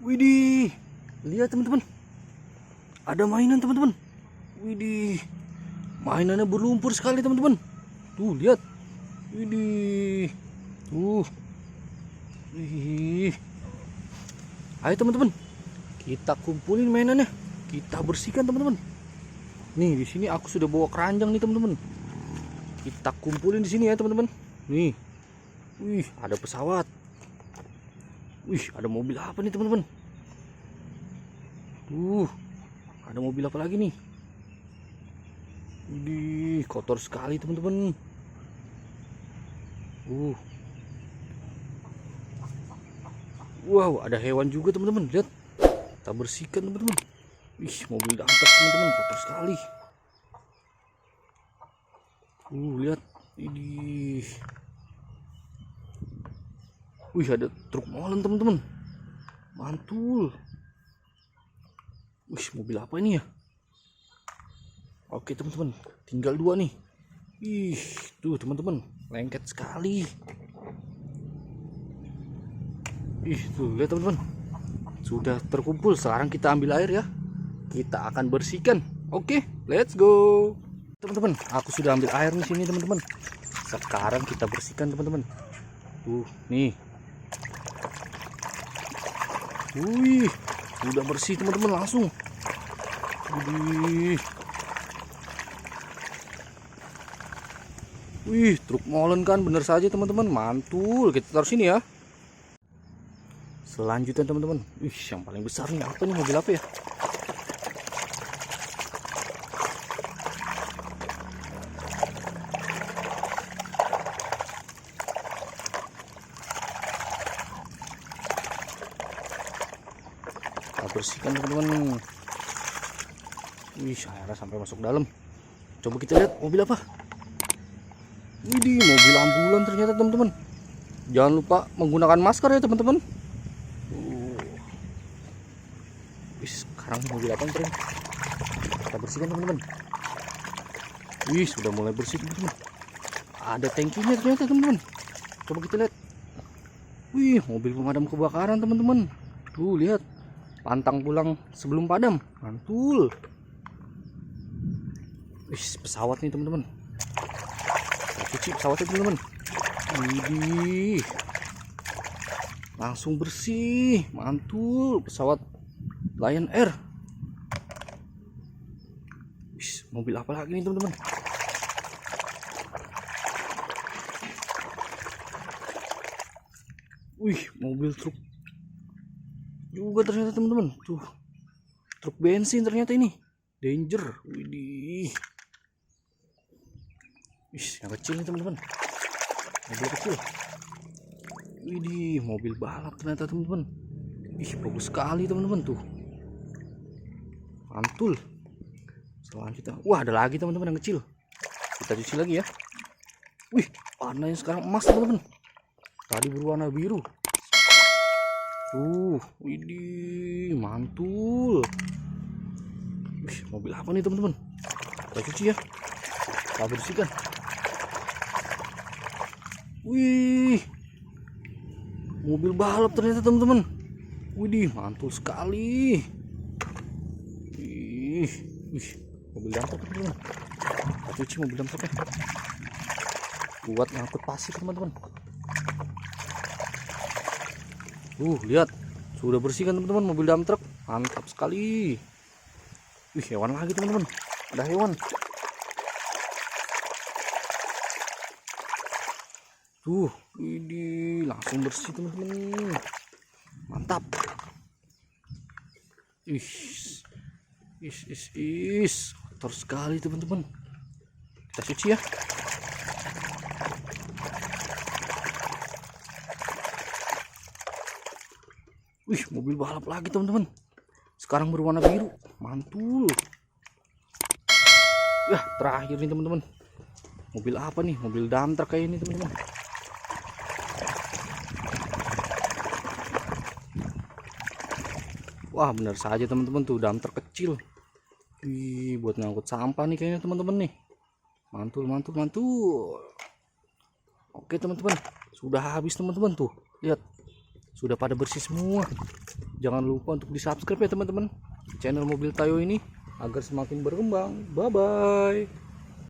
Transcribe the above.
Widih, lihat teman-teman, ada mainan teman-teman. Widih, mainannya berlumpur sekali teman-teman. Tuh lihat, widih, tuh, widih. Ayo teman-teman, kita kumpulin mainannya, kita bersihkan teman-teman. Nih di sini aku sudah bawa keranjang nih teman-teman. Kita kumpulin di sini ya teman-teman. Nih, wih, ada pesawat. Wih, ada mobil apa nih teman-teman? Ada mobil apa lagi nih? Wih, kotor sekali teman-teman. Wow, ada hewan juga teman-teman. Lihat, kita bersihkan teman-teman. Wih, mobil dampak teman-teman, kotor sekali. Lihat, ini. Wih, ada truk molen teman-teman, mantul. Wih, mobil apa ini ya? Oke teman-teman, tinggal dua nih. Ih, tuh teman-teman, lengket sekali. Ih, tuh lihat teman-teman, sudah terkumpul. Sekarang kita ambil air ya, kita akan bersihkan. Oke, let's go teman-teman. Aku sudah ambil air di sini teman-teman. Sekarang kita bersihkan teman-teman. Nih. Wih, udah bersih teman-teman langsung. Wih, truk molen kan, bener saja teman-teman, mantul. Kita taruh sini ya. Selanjutnya teman-teman, wih, yang paling besar nih apa nih, mobil apa ya? Kita bersihkan teman-teman. Wih, airnya sampai masuk dalam. Coba kita lihat mobil apa. Widih, mobil ambulan ternyata teman-teman. Jangan lupa menggunakan masker ya teman-teman. Sekarang mobil apa nih? Kita bersihkan teman-teman. Wih, sudah mulai bersih teman-teman. Ada tangkinya ternyata teman-teman. Coba kita lihat. Wih, mobil pemadam kebakaran teman-teman. Tuh lihat, pantang pulang sebelum padam, mantul. Wih, pesawat nih teman-teman. Kita cuci pesawatnya teman-teman. Widih, langsung bersih, mantul. Pesawat Lion Air. Wih, mobil apa lagi nih teman-teman? Wih, mobil truk juga ternyata teman-teman. Tuh, truk bensin ternyata ini. Danger. Widih. Wih, yang kecil nih teman-teman. Mobil kecil. Widih, mobil balap ternyata teman-teman. Ih, bagus sekali teman-teman tuh. Mantul. Selanjutnya, wah, ada lagi teman-teman yang kecil. Kita cuci lagi ya. Wih, warnanya sekarang emas teman-teman. Tadi berwarna biru. Widih, mantul. Wih, mobil apa nih teman-teman? Kita cuci ya. Kita bersihkan. Wih, mobil balap ternyata teman-teman. Widih, mantul sekali. Wih, mobil dampak teman-teman. Kita cuci mobil dampaknya. Buat ngangkut pasir teman-teman. Lihat, sudah bersih kan teman-teman mobil dump truck. Mantap sekali. Wih, hewan lagi teman-teman. Ada hewan. Ini langsung bersih teman-teman. Mantap. Kotor sekali teman-teman. Kita cuci ya. Wih, mobil balap lagi teman-teman. Sekarang berwarna biru, mantul. Ya, terakhir nih teman-teman. Mobil apa nih? Mobil dump truck kayak ini teman-teman. Wah, benar saja teman-teman, tuh dump truck kecil. Wih, buat ngangkut sampah nih kayaknya teman-teman nih. Mantul, mantul, mantul. Oke teman-teman, sudah habis teman-teman tuh. Lihat, sudah pada bersih semua. Jangan lupa untuk di subscribe ya teman-teman channel Mobil Tayo ini agar semakin berkembang. Bye bye.